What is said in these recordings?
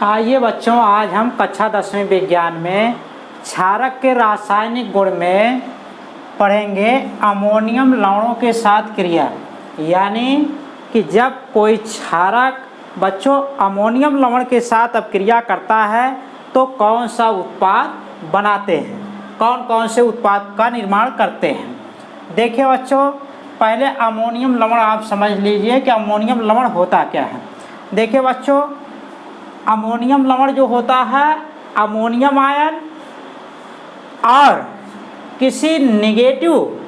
आइए बच्चों, आज हम कक्षा 10वीं विज्ञान में क्षारक के रासायनिक गुण में पढ़ेंगे अमोनियम लवणों के साथ क्रिया। यानी कि जब कोई क्षारक बच्चों अमोनियम लवण के साथ अब क्रिया करता है तो कौन सा उत्पाद बनाते हैं, कौन कौन से उत्पाद का निर्माण करते हैं। देखिए बच्चों, पहले अमोनियम लवण आप समझ लीजिए कि अमोनियम लवण होता क्या है। देखिए बच्चों, अमोनियम लवण जो होता है अमोनियम आयन और किसी निगेटिव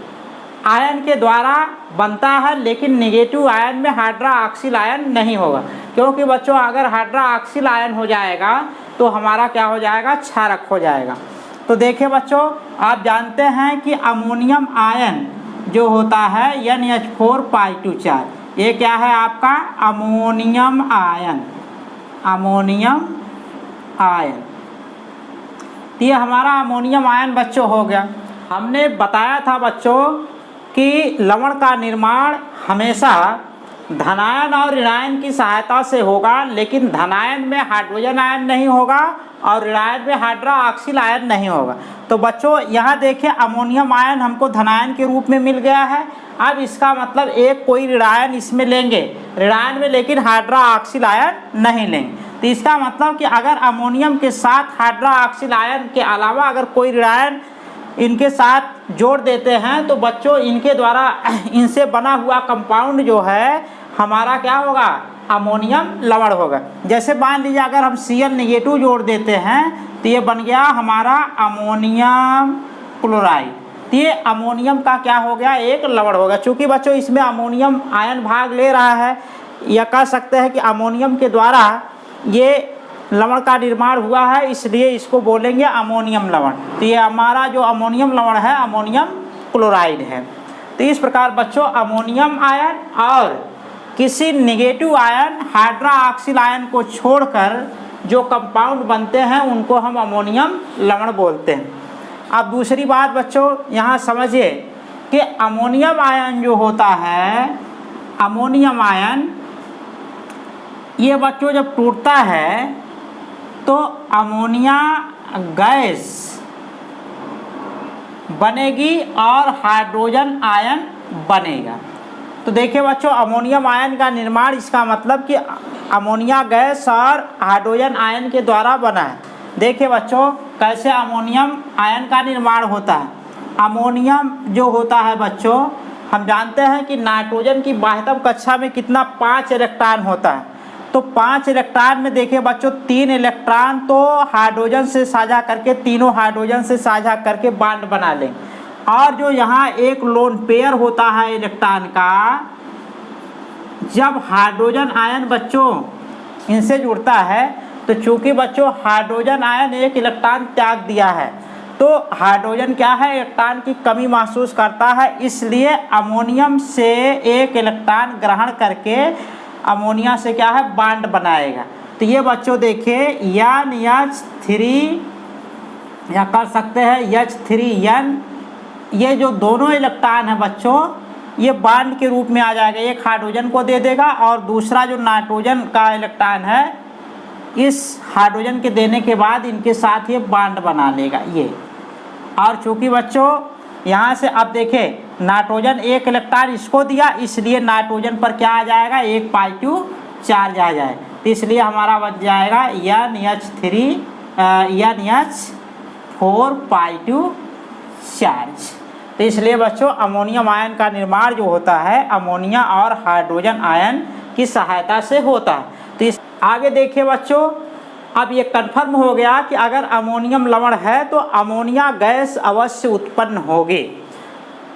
आयन के द्वारा बनता है, लेकिन निगेटिव आयन में हाइड्रोक्सिल आयन नहीं होगा, क्योंकि बच्चों अगर हाइड्रोक्सिल आयन हो जाएगा तो हमारा क्या हो जाएगा, क्षारक हो जाएगा। तो देखिए बच्चों, आप जानते हैं कि अमोनियम आयन जो होता है NH4 ये क्या है आपका अमोनियम आयन। अमोनियम आयन तो ये हमारा अमोनियम आयन बच्चों हो गया। हमने बताया था बच्चों कि लवण का निर्माण हमेशा धनायन और ऋणायन की सहायता से होगा, लेकिन धनायन में हाइड्रोजन आयन नहीं होगा और ऋणायन में हाइड्रोक्सिल आयन नहीं होगा। तो बच्चों यहाँ देखिए, अमोनियम आयन हमको धनायन के रूप में मिल गया है। अब इसका मतलब एक कोई ऋणायन इसमें लेंगे, ऋणायन में लेकिन हाइड्रोक्सिल आयन नहीं लेंगे। तो इसका मतलब कि अगर अमोनियम के साथ हाइड्रोक्सिल आयन के अलावा अगर कोई ऋणायन इनके साथ जोड़ देते हैं तो बच्चों इनके द्वारा इनसे बना हुआ कंपाउंड जो है हमारा क्या होगा, अमोनियम लवण होगा। जैसे मान लीजिए अगर हम Cl नेगेटिव जोड़ देते हैं तो ये बन गया हमारा अमोनियम क्लोराइड। तो ये अमोनियम का क्या हो गया, एक लवण होगा। चूँकि बच्चों इसमें अमोनियम आयन भाग ले रहा है, या कह सकते हैं कि अमोनियम के द्वारा ये लवण का निर्माण हुआ है, इसलिए इसको बोलेंगे अमोनियम लवण। तो ये हमारा जो अमोनियम लवण है अमोनियम क्लोराइड है। तो इस प्रकार बच्चों अमोनियम आयन और किसी नेगेटिव आयन हाइड्रोक्सिल आयन को छोड़कर जो कंपाउंड बनते हैं उनको हम अमोनियम लवण बोलते हैं। अब दूसरी बात बच्चों यहाँ समझिए कि अमोनियम आयन जो होता है, अमोनियम आयन ये बच्चों जब टूटता है तो अमोनिया गैस बनेगी और हाइड्रोजन आयन बनेगा। तो देखिए बच्चों, अमोनियम आयन का निर्माण, इसका मतलब कि अमोनिया गैस और हाइड्रोजन आयन के द्वारा बना है। देखिए बच्चों, कैसे अमोनियम आयन का निर्माण होता है। अमोनियम जो होता है बच्चों, हम जानते हैं कि नाइट्रोजन की बाह्यतम कक्षा में कितना 5 इलेक्ट्रॉन होता है। तो 5 इलेक्ट्रॉन में देखिए बच्चों 3 इलेक्ट्रॉन तो हाइड्रोजन से साझा करके, तीनों हाइड्रोजन से साझा करके बॉन्ड बना लेंगे। और जो यहाँ एक लोन पेयर होता है इलेक्ट्रॉन का, जब हाइड्रोजन आयन बच्चों इनसे जुड़ता है तो चूंकि बच्चों हाइड्रोजन आयन एक इलेक्ट्रॉन त्याग दिया है तो हाइड्रोजन क्या है, इलेक्ट्रॉन की कमी महसूस करता है, इसलिए अमोनियम से एक इलेक्ट्रॉन ग्रहण करके अमोनिया से क्या है, बॉन्ड बनाएगा। तो ये बच्चों देखिए NH3 या कर सकते हैं H3N, ये जो दोनों इलेक्ट्रॉन है बच्चों ये बॉन्ड के रूप में आ जाएगा। एक हाइड्रोजन को दे देगा और दूसरा जो नाइट्रोजन का इलेक्ट्रॉन है इस हाइड्रोजन के देने के बाद इनके साथ ये बॉन्ड बना लेगा ये। और चूँकि बच्चों यहाँ से अब देखें, नाइट्रोजन एक इलेक्ट्रॉन इसको दिया, इसलिए नाइट्रोजन पर क्या आ जाएगा, एक पॉजिटिव चार्ज आ जाए। तो इसलिए हमारा बच जाएगा NH4 पॉजिटिव चार्ज। तो इसलिए बच्चों अमोनियम आयन का निर्माण जो होता है अमोनिया और हाइड्रोजन आयन की सहायता से होता है। तो इस आगे देखिए बच्चों, अब ये कन्फर्म हो गया कि अगर अमोनियम लवण है तो अमोनिया गैस अवश्य उत्पन्न होगी।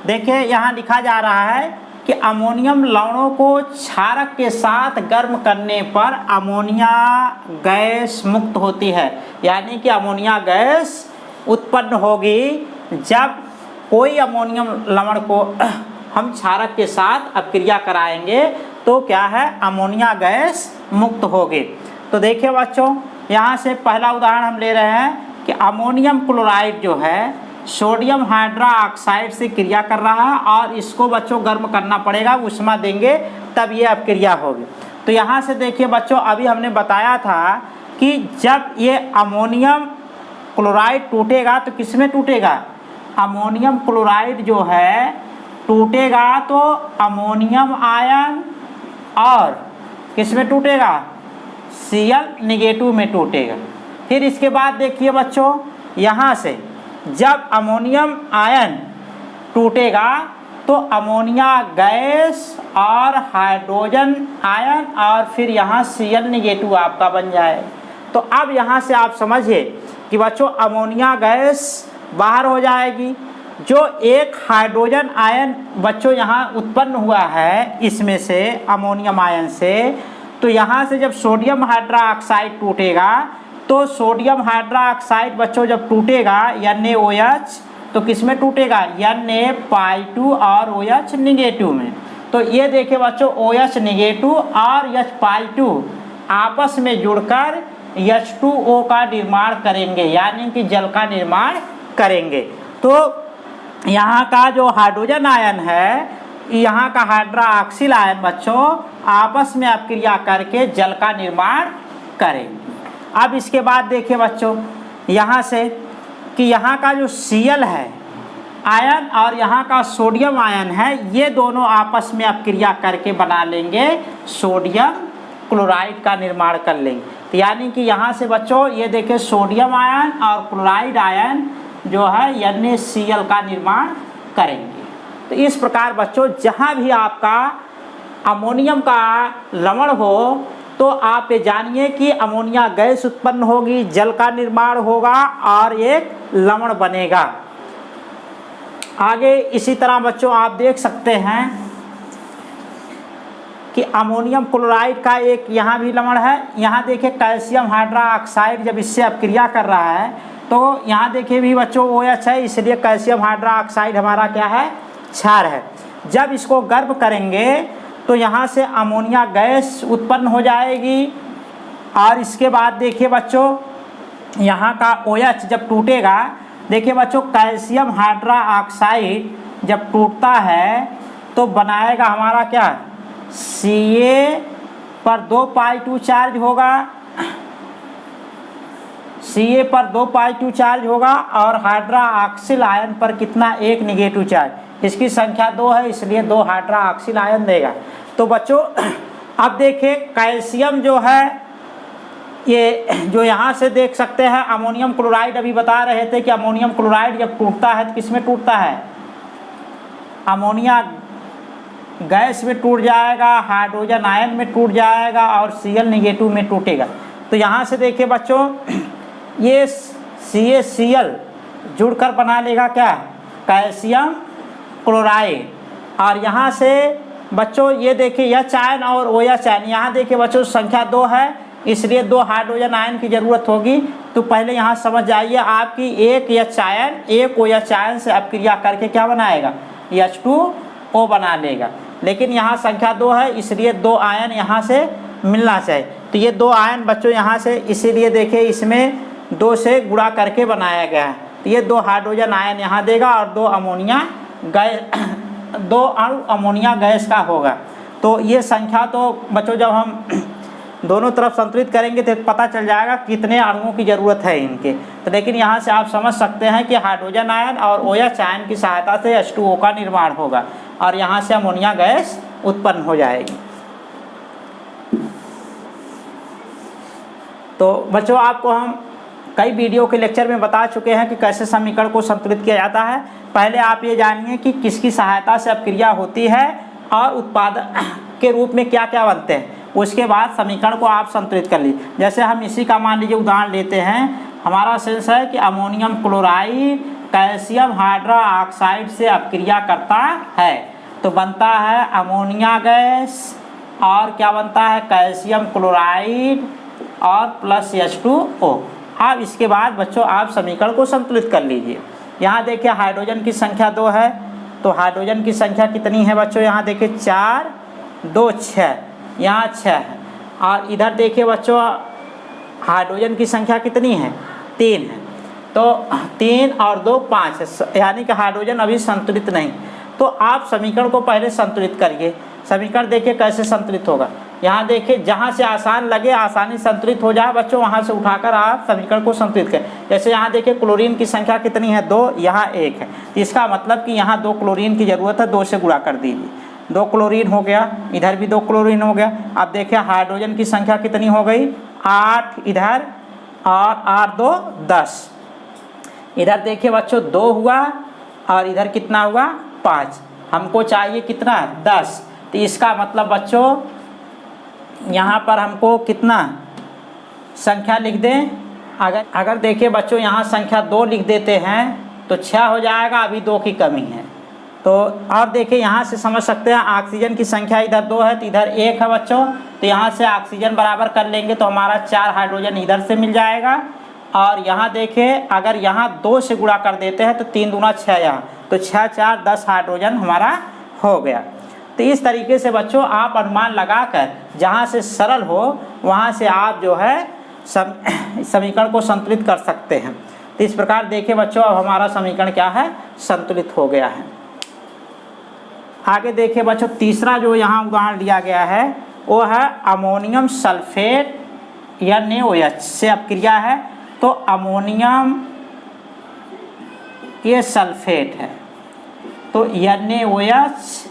देखिए यहाँ लिखा जा रहा है कि अमोनियम लवणों को क्षारक के साथ गर्म करने पर अमोनिया गैस मुक्त होती है। यानी कि अमोनिया गैस उत्पन्न होगी जब कोई अमोनियम लवण को हम क्षारक के साथ अपक्रिया कराएंगे तो क्या है, अमोनिया गैस मुक्त होगी। तो देखिए बच्चों, यहाँ से पहला उदाहरण हम ले रहे हैं कि अमोनियम क्लोराइड जो है सोडियम हाइड्रोक्साइड से क्रिया कर रहा है और इसको बच्चों गर्म करना पड़ेगा, ऊष्मा देंगे तब ये अपक्रिया होगी। तो यहाँ से देखिए बच्चों, अभी हमने बताया था कि जब ये अमोनियम क्लोराइड टूटेगा तो किस में टूटेगा, अमोनियम क्लोराइड जो है टूटेगा तो अमोनियम आयन और किस में टूटेगा, Cl- में टूटेगा। फिर इसके बाद देखिए बच्चों, यहाँ से जब अमोनियम आयन टूटेगा तो अमोनिया गैस और हाइड्रोजन आयन और फिर यहाँ Cl- आपका बन जाए। तो अब यहाँ से आप समझिए कि बच्चों अमोनिया गैस बाहर हो जाएगी, जो एक हाइड्रोजन आयन बच्चों यहाँ उत्पन्न हुआ है इसमें से अमोनियम आयन से, तो यहाँ से जब सोडियम हाइड्रोक्साइड टूटेगा तो सोडियम हाइड्रोक्साइड बच्चों जब टूटेगा NaOH तो किस में टूटेगा, Na2 और OH निगेटिव में। तो ये देखिए बच्चों OH निगेटिव और H2 आपस में जुड़कर H2O का निर्माण करेंगे, यानी कि जल का निर्माण करेंगे। तो यहाँ का जो हाइड्रोजन आयन है, यहाँ का हाइड्रोक्सिल आयन बच्चों आपस में अपक्रिया करके जल का निर्माण करेंगे। अब इसके बाद देखिए बच्चों यहाँ से कि यहाँ का जो Cl है आयन और यहाँ का सोडियम आयन है, ये दोनों आपस में अपक्रिया करके बना लेंगे सोडियम क्लोराइड का निर्माण कर लेंगे। तो यानी कि यहाँ से बच्चों ये देखिए सोडियम आयन और क्लोराइड आयन जो है NaCl का निर्माण करेंगे। तो इस प्रकार बच्चों जहाँ भी आपका अमोनियम का लवण हो तो आप ये जानिए कि अमोनिया गैस उत्पन्न होगी, जल का निर्माण होगा और एक लवण बनेगा। आगे इसी तरह बच्चों आप देख सकते हैं कि अमोनियम क्लोराइड का एक यहाँ भी लवण है। यहाँ देखिए कैल्शियम हाइड्रोक्साइड जब इससे अपक्रिया कर रहा है तो यहाँ देखिए भी बच्चों OH है, इसलिए कैल्शियम हाइड्रोक्साइड हमारा क्या है, क्षार है। जब इसको गर्म करेंगे तो यहाँ से अमोनिया गैस उत्पन्न हो जाएगी और इसके बाद देखिए बच्चों यहाँ का OH जब टूटेगा, देखिए बच्चों कैल्शियम हाइड्रोक्साइड जब टूटता है तो बनाएगा हमारा क्या, Ca पर 2π2 चार्ज होगा, Ca पर 2π2 चार्ज होगा और हाइड्रोक्सिल आयन पर कितना, एक निगेटिव चार्ज। इसकी संख्या 2 है इसलिए 2 हाइड्रोक्सिल आयन देगा। तो बच्चों अब देखिए कैल्शियम जो है ये जो यहाँ से देख सकते हैं अमोनियम क्लोराइड, अभी बता रहे थे कि अमोनियम क्लोराइड जब टूटता है तो किस में टूटता है, अमोनिया गैस में टूट जाएगा, हाइड्रोजन आयन में टूट जाएगा और Cl- में टूटेगा। तो यहाँ से देखिए बच्चों ये CaCl जुड़कर बना लेगा क्या, कैल्शियम क्लोराइड। और यहाँ से बच्चों ये देखिए H आयन और OH आयन, यहाँ देखिए बच्चों संख्या 2 है इसलिए 2 हाइड्रोजन आयन की ज़रूरत होगी। तो पहले यहाँ समझ जाइए आपकी एक H आयन एक OH आयन से अपक्रिया करके क्या बनाएगा, H2O बना लेगा। लेकिन यहाँ संख्या 2 है इसलिए 2 आयन यहाँ से मिलना चाहिए। तो ये 2 आयन बच्चों यहाँ से इसीलिए देखिए इसमें 2 से गुणा करके बनाया गया है। तो ये 2 हाइड्रोजन आयन यहाँ देगा और 2 अमोनिया गैस, 2 अणु अमोनिया गैस का होगा। तो ये संख्या तो बच्चों जब हम दोनों तरफ संतुलित करेंगे तो पता चल जाएगा कितने अणुओं की ज़रूरत है इनके। तो लेकिन यहाँ से आप समझ सकते हैं कि हाइड्रोजन आयन और OH आयन की सहायता से H2O का निर्माण होगा और यहाँ से अमोनिया गैस उत्पन्न हो जाएगी। तो बच्चों आपको हम कई वीडियो के लेक्चर में बता चुके हैं कि कैसे समीकरण को संतुलित किया जाता है। पहले आप ये जानिए कि किसकी सहायता से अपक्रिया होती है और उत्पादन के रूप में क्या क्या बनते हैं, उसके बाद समीकरण को आप संतुलित कर लीजिए। जैसे हम इसी का मान लीजिए उदाहरण लेते हैं, हमारा सेंस है कि अमोनियम क्लोराइड कैल्शियम हाइड्रोक्साइड से अपक्रिया करता है तो बनता है अमोनिया गैस और क्या बनता है, कैल्शियम क्लोराइड और प्लस H2O। अब इसके बाद बच्चों आप समीकरण को संतुलित कर लीजिए। यहाँ देखिए हाइड्रोजन की संख्या 2 है तो हाइड्रोजन की संख्या कितनी है बच्चों, यहाँ देखिए 4 2 6, यहाँ 6 है। और इधर देखिए बच्चों हाइड्रोजन की संख्या कितनी है, 3 है। तो 3 और 2 5 है, यानी कि हाइड्रोजन अभी संतुलित नहीं। तो आप समीकरण को पहले संतुलित करिए। समीकरण देखिए कैसे संतुलित होगा। यहाँ देखिए जहाँ से आसान लगे, आसानी संतुलित हो जाए बच्चों, वहाँ से उठाकर आप समीकरण को संतुलित करें। जैसे यहाँ देखिए क्लोरीन की संख्या कितनी है, 2, यहाँ 1 है, तो इसका मतलब कि यहाँ 2 क्लोरीन की ज़रूरत है, 2 से गुणा कर दीजिए, 2 क्लोरीन हो गया, इधर भी 2 क्लोरीन हो गया। अब देखिए हाइड्रोजन की संख्या कितनी हो गई, 8 इधर और 8 2 10, इधर देखिए बच्चों 2 हुआ और इधर कितना हुआ 5, हमको चाहिए कितना 10, तो इसका मतलब बच्चों यहाँ पर हमको कितना संख्या लिख दें, अगर देखिए बच्चों यहाँ संख्या 2 लिख देते हैं तो 6 हो जाएगा, अभी 2 की कमी है। तो और देखिए यहाँ से समझ सकते हैं ऑक्सीजन की संख्या इधर 2 है तो इधर 1 है बच्चों, तो यहाँ से ऑक्सीजन बराबर कर लेंगे तो हमारा 4 हाइड्रोजन इधर से मिल जाएगा। और यहाँ देखिए अगर यहाँ 2 से गुणा कर देते हैं तो 3 दूना 6 यहाँ, तो 6 4 10 हाइड्रोजन हमारा हो गया। तो इस तरीके से बच्चों आप अनुमान लगाकर जहाँ से सरल हो वहाँ से आप जो है समीकरण को संतुलित कर सकते हैं। तो इस प्रकार देखिए बच्चों अब हमारा समीकरण क्या है, संतुलित हो गया है। आगे देखिए बच्चों तीसरा जो यहाँ उदाहरण दिया गया है वो है अमोनियम सल्फेट या NaOH से अपक्रिया है। तो अमोनियम ये सल्फेट है, तो NaOH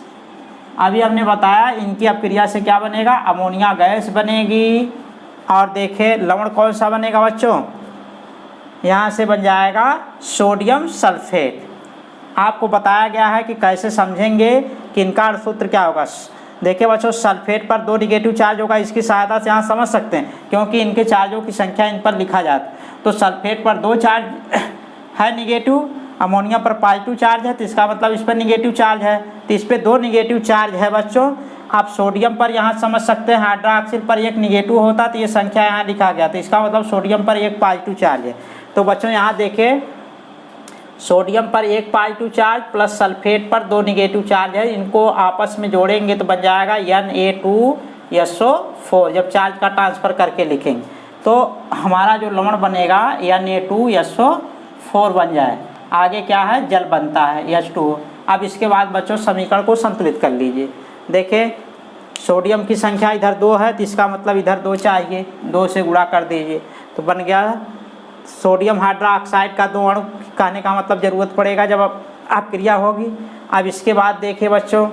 अभी हमने बताया इनकी अपक्रिया से क्या बनेगा, अमोनिया गैस बनेगी। और देखिए लवण कौन सा बनेगा बच्चों, यहाँ से बन जाएगा सोडियम सल्फेट। आपको बताया गया है कि कैसे समझेंगे कि इनका सूत्र क्या होगा। देखिए बच्चों सल्फेट पर 2 निगेटिव चार्ज होगा, इसकी सहायता से यहाँ समझ सकते हैं क्योंकि इनके चार्जों की संख्या इन पर लिखा जाता है। तो सल्फेट पर 2 चार्ज है निगेटिव, अमोनिया पर पॉजिटिव चार्ज है, तो इसका मतलब इस पर निगेटिव चार्ज है, तो इस पर 2 निगेटिव चार्ज है बच्चों। आप सोडियम पर यहाँ समझ सकते हैं हाइड्रोक्सिल पर 1 निगेटिव होता तो ये संख्या यहाँ लिखा गया, तो इसका मतलब सोडियम पर 1 पॉजिटिव चार्ज है। तो बच्चों यहाँ देखिए सोडियम पर 1 पॉजिटिव चार्ज प्लस सल्फेट पर 2 निगेटिव चार्ज है, इनको आपस में जोड़ेंगे तो बन जाएगा Na2SO4। जब चार्ज का ट्रांसफ़र करके लिखेंगे तो हमारा जो लवण बनेगा Na2SO4 बन जाए। आगे क्या है, जल बनता है H2O। अब इसके बाद बच्चों समीकरण को संतुलित कर लीजिए। देखिए सोडियम की संख्या इधर 2 है तो इसका मतलब इधर 2 चाहिए, 2 से गुणा कर दीजिए तो बन गया सोडियम हाइड्रोक्साइड का 2 अणु, कहने का मतलब ज़रूरत पड़ेगा जब अपक्रिया होगी। अब इसके बाद देखिए बच्चों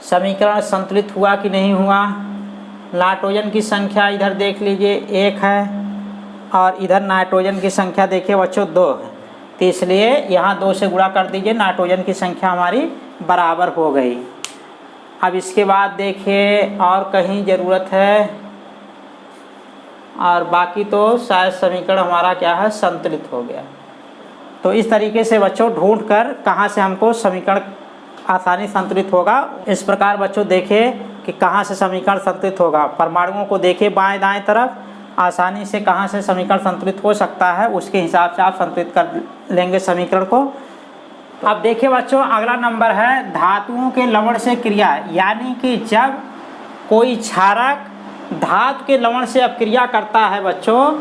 समीकरण संतुलित हुआ कि नहीं हुआ। नाइट्रोजन की संख्या इधर देख लीजिए 1 है और इधर नाइट्रोजन की संख्या देखिए बच्चों 2 है, तो इसलिए यहाँ 2 से गुणा कर दीजिए, नाइट्रोजन की संख्या हमारी बराबर हो गई। अब इसके बाद देखिए और कहीं ज़रूरत है और बाकी तो शायद समीकरण हमारा क्या है, संतुलित हो गया। तो इस तरीके से बच्चों ढूंढ कर कहाँ से हमको समीकरण आसानी संतुलित होगा। इस प्रकार बच्चों देखिए कि कहाँ से समीकरण संतुलित होगा। परमाणुओं को देखिए बाएं दाएं तरफ, आसानी से कहाँ से समीकरण संतुलित हो सकता है उसके हिसाब से आप संतुलित कर लेंगे समीकरण को। अब देखिए बच्चों अगला नंबर है धातुओं के लवण से क्रिया, यानी कि जब कोई क्षारक धातु के लवण से अपक्रिया करता है बच्चों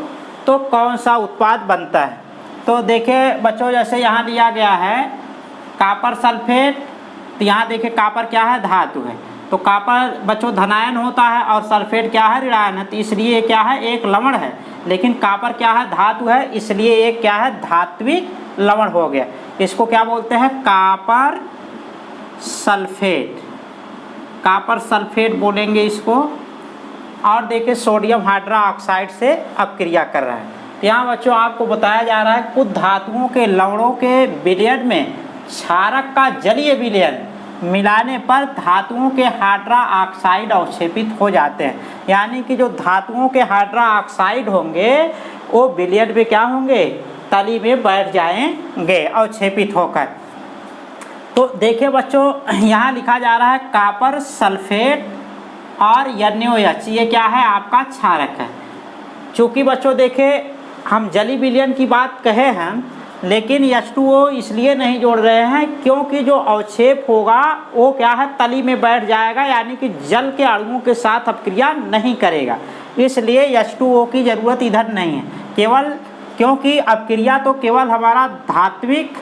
तो कौन सा उत्पाद बनता है। तो देखिए बच्चों जैसे यहाँ दिया गया है कॉपर सल्फेट, तो यहाँ देखिए कॉपर क्या है, धातु है, तो कॉपर बच्चों धनायन होता है और सल्फेट क्या है, ऋणायन है, तो इसलिए ये क्या है, एक लवण है। लेकिन कॉपर क्या है, धातु है, इसलिए एक क्या है, धात्विक लवण हो गया। इसको क्या बोलते हैं, कॉपर सल्फेट, कॉपर सल्फेट बोलेंगे इसको। और देखिए सोडियम हाइड्रोक्साइड से अपक्रिया कर रहा है। यहाँ बच्चों आपको बताया जा रहा है कुछ धातुओं के लवणों के विलयन में क्षारक का जलीय विलयन मिलाने पर धातुओं के हाइड्रोक्साइड अवक्षेपित हो जाते हैं। यानी कि जो धातुओं के हाइड्रोक्साइड होंगे वो विलयन में क्या होंगे, तली में बैठ जाएंगे अवक्षेपित होकर। तो देखिए बच्चों यहाँ लिखा जा रहा है कॉपर सल्फेट और NaOH, ये क्या है, आपका क्षारक है। चूँकि बच्चों देखिए हम जली विलयन की बात कहे हैं, लेकिन H2O इसलिए नहीं जोड़ रहे हैं क्योंकि जो अवक्षेप होगा वो क्या है, तली में बैठ जाएगा, यानी कि जल के अणुओं के साथ अपक्रिया नहीं करेगा, इसलिए H2O की ज़रूरत इधर नहीं है। केवल क्योंकि अपक्रिया तो केवल हमारा धात्विक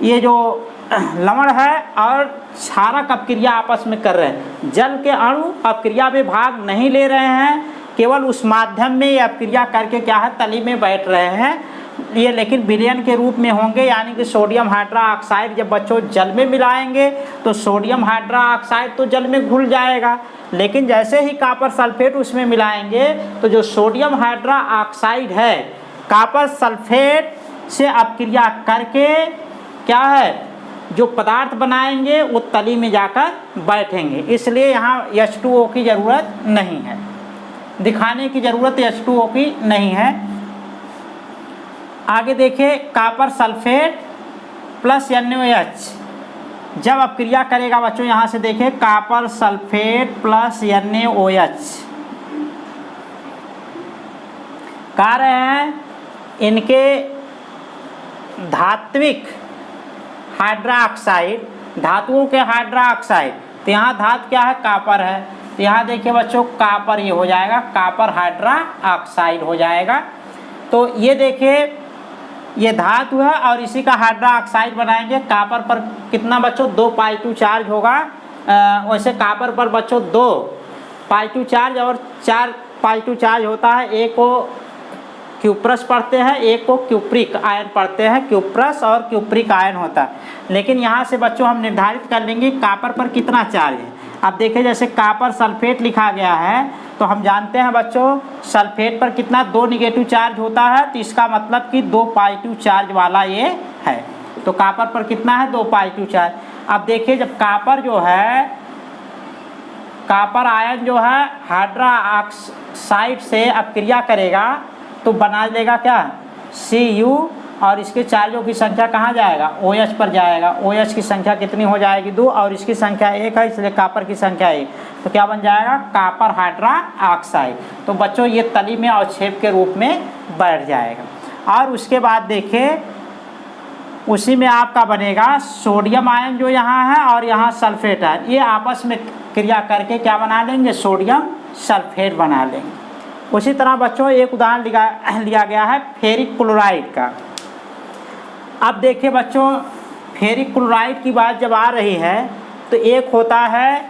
ये जो लवण है और क्षारक अपक्रिया आपस में कर रहे हैं। जल के अणु अपक्रिया में भाग नहीं ले रहे हैं, केवल उस माध्यम में ये अपक्रिया करके क्या है तली में बैठ रहे हैं ये, लेकिन विलयन के रूप में होंगे। यानी कि सोडियम हाइड्रोक्साइड जब बच्चों जल में मिलाएंगे तो सोडियम हाइड्रोक्साइड तो जल में घुल जाएगा, लेकिन जैसे ही कॉपर सल्फेट उसमें मिलाएंगे तो जो सोडियम हाइड्रोक्साइड है कॉपर सल्फेट से अपक्रिया करके क्या है जो पदार्थ बनाएंगे वो तली में जाकर बैठेंगे। इसलिए यहाँ H2O की ज़रूरत नहीं है, दिखाने की ज़रूरत H2O की नहीं है। आगे देखिए कॉपर सल्फेट प्लस NaOH जब अपक्रिया करेगा बच्चों, यहाँ से देखिए कॉपर सल्फेट प्लस NaOH कह रहे हैं इनके धात्विक हाइड्रोक्साइड, धातुओं के हाइड्रोक्साइड, तो यहाँ धातु क्या है कॉपर है, तो यहाँ देखिए बच्चों कॉपर ये हो जाएगा, कॉपर हाइड्रोक्साइड हो जाएगा। तो ये देखिए ये धातु है और इसी का हाइड्रोक्साइड बनाएंगे। कॉपर पर कितना बच्चों 2π2 चार्ज होगा, वैसे कॉपर पर बच्चों 2π2 चार्ज और 4π2 चार्ज होता है। एक को क्यूप्रस पढ़ते हैं, एक को क्यूप्रिक आयन पढ़ते हैं, क्यूप्रस और क्यूप्रिक आयन होता है। लेकिन यहाँ से बच्चों हम निर्धारित कर लेंगे कॉपर पर कितना चार्ज है। अब देखिए जैसे कॉपर सल्फेट लिखा गया है तो हम जानते हैं बच्चों सल्फेट पर कितना 2 निगेटिव चार्ज होता है, तो इसका मतलब कि 2π2 चार्ज वाला ये है। तो कॉपर पर कितना है 2π2 चार्ज। अब देखिए जब कॉपर जो है कॉपर आयन जो है हाइड्रोक्साइड से अपक्रिया करेगा तो बना लेगा क्या Cu और इसके चार्जों की संख्या कहाँ जाएगा OH पर जाएगा। OH की संख्या कितनी हो जाएगी 2 और इसकी संख्या 1 है, इसलिए कॉपर की संख्या 1, तो क्या बन जाएगा कॉपर हाइड्रोक्साइड। तो बच्चों ये तली में अवक्षेप के रूप में बैठ जाएगा। और उसके बाद देखिए उसी में आपका बनेगा सोडियम आयन जो यहाँ है और यहाँ सल्फेट है, ये आपस में क्रिया करके क्या बना लेंगे सोडियम सल्फेट बना लेंगे। उसी तरह बच्चों एक उदाहरण लिया गया है फेरिक क्लोराइड का। अब देखिए बच्चों फेरिक क्लोराइड की बात जब आ रही है तो एक होता है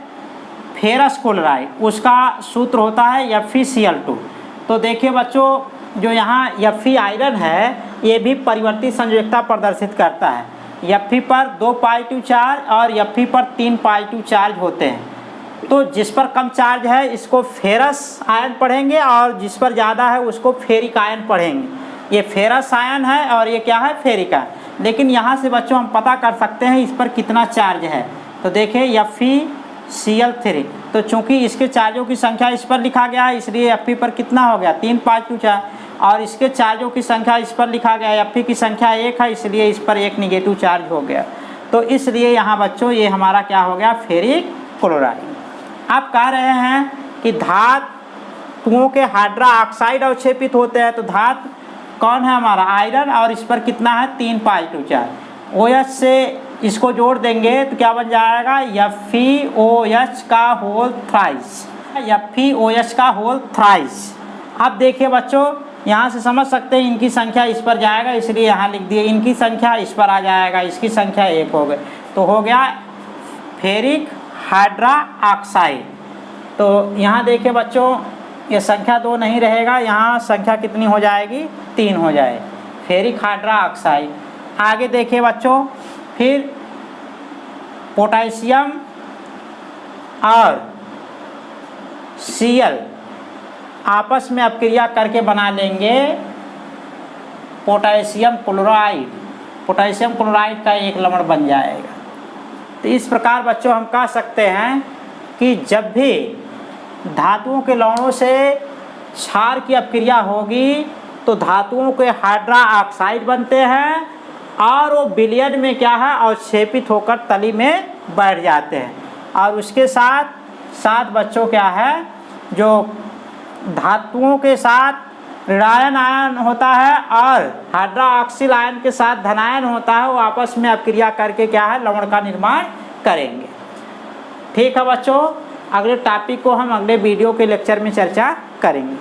फेरस क्लोराइड, उसका सूत्र होता है FeCl2। तो देखिए बच्चों जो यहाँ Fe आयरन है ये भी परिवर्तित संयोजकता प्रदर्शित करता है। Fe पर 2π2 चार्ज और Fe पर 3π2 चार्ज होते हैं। तो जिस पर कम चार्ज है इसको फेरस आयन पढ़ेंगे और जिस पर ज़्यादा है उसको फेरिक आयन पढ़ेंगे। ये फेरस आयन है और ये क्या है फेरिक आयन। लेकिन यहाँ से बच्चों हम पता कर सकते हैं इस पर कितना चार्ज है। तो देखिए FeCl3, तो चूंकि इसके चार्जों की संख्या इस पर लिखा गया है इसलिए Fe पर कितना हो गया 3π2 चार्ज और इसके चार्जों की संख्या इस पर लिखा गया है Fe की संख्या 1 है इसलिए इस पर 1 निगेटिव चार्ज हो गया। तो इसलिए यहाँ बच्चों ये हमारा क्या हो गया फेरिक क्लोराइड। आप कह रहे हैं कि धातुओं के हाइड्रोक्साइड अवक्षेपित होते हैं, तो धातु कौन है हमारा आयरन और इस पर कितना है 3π2 चार्ज। OH से इसको जोड़ देंगे तो क्या बन जाएगा FeOH का होल थ्राइस, FeOH का होल थ्राइस। अब देखिए बच्चों यहाँ से समझ सकते हैं इनकी संख्या इस पर जाएगा इसलिए यहाँ लिख दिए, इनकी संख्या इस पर आ जाएगा, इसकी संख्या 1 हो गई, तो हो गया फेरिक हाइड्रोक्साइड। तो यहाँ देखिए बच्चों ये संख्या 2 नहीं रहेगा, यहाँ संख्या कितनी हो जाएगी 3 हो जाए फेरिक हाइड्रोक्साइड। आगे देखिए बच्चों फिर पोटेशियम और Cl आपस में अपक्रिया करके बना लेंगे पोटेशियम क्लोराइड। पोटेशियम क्लोराइड का एक लवण बन जाएगा। तो इस प्रकार बच्चों हम कह सकते हैं कि जब भी धातुओं के लवणों से क्षार की अपक्रिया होगी तो धातुओं के हाइड्रोक्साइड बनते हैं और वो विलयन में क्या है अवक्षेपित होकर तली में बैठ जाते हैं। और उसके साथ साथ बच्चों क्या है जो धातुओं के साथ ऋणायन आयन होता है और हाइड्रोक्सिल आयन के साथ धनायन होता है, वो आपस में अपक्रिया करके क्या है लवण का निर्माण करेंगे। ठीक है बच्चों, अगले टॉपिक को हम अगले वीडियो के लेक्चर में चर्चा करेंगे।